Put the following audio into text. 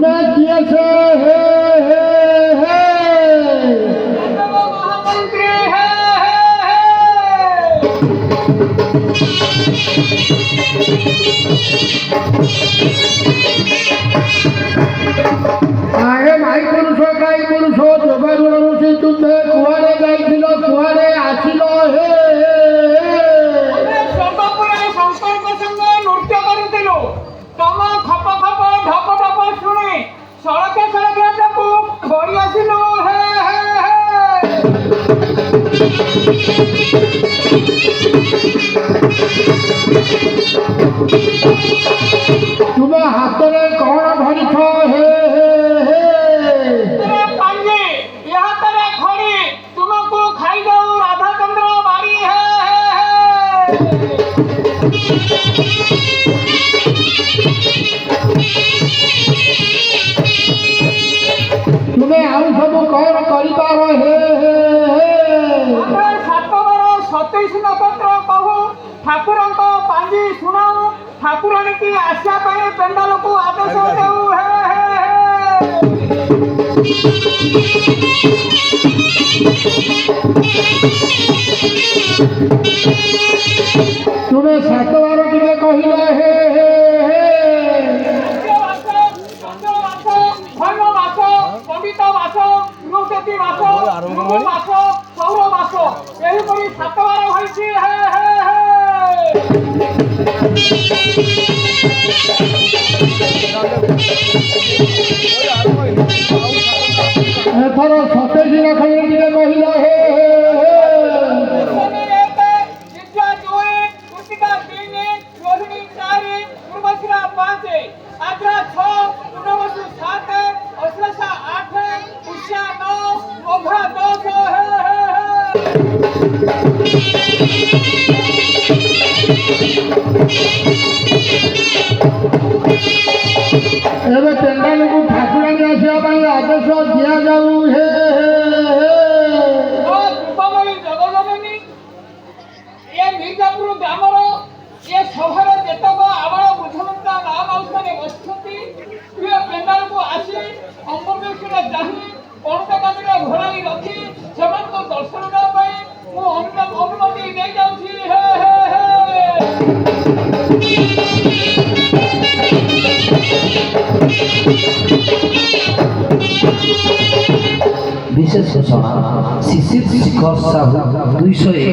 तुमे किए से हे हे महामंत्री हे आए भाई पुरुष जगह ऋषि तुमे कुआरे जाइथिलो कुआरे आसिलो हे स्वर्गपुरे शंकर संग नृत्य करुथिलु तम खप खप ढप ढप शुणी सड़के सड़के ताकू गड़ी आसिलु हे तुम हाथ में कौन धरिछ हे पांजी यहाँ तेरे खड़ी तुमको खाई जाऊ राधा चंद्र बाड़ी है तुम्हें आउ सब कौन करितार हे ଆମେ 7 ବାର 27 ନକ୍ଷତ୍ର କହୁ ଠାକୁରଙ୍କ ପାଞ୍ଜି ଶୁଣାଉ ଠାକୁରାଣୀ କି ଆସିବା ପାଇଁ ପେଣ୍ଡାଲକୁ ଆଦେଶ ଦେଉ ହେ ହେ तुम्हें 7 बार टिके कहिल हे ପଣ୍ଡିତ ବାସ ବୃହସ୍ପତି ବାସ ଗୁରୁ ବାସ ସୌର ବାସ ଏହିପରି 7 ବାର ହୋଇଛି ହେ ହେ ହେ एथर 27 लक्ष टिके कहिल हे विद्या 2 कृतिका 3 रोहिणी 4 पूर्वश्रा 5 आद्रा 6 पूर्णवसु 7 अश्लेषा 8 पुष्या 9 मोघा 10 हे हे एबे पेंडाल को ठाकुरानी आसिया ପାଇଁ आदेश दिया जाऊ हे कृपामयी जगजननी ये मिर्जापुर ग्रामर ये सभार जेतक आबाल बुझमंता गाँ माउस मैंने बसुंती ये पेंडाल को आसी अंबरदेश्वर चाही पणकाकानी घोड़ाई रखी से दर्शन देवा मु अनुमति दे जाऊँगी हे हे हे विशेष घोषणा शिशिर शिखर साहू 201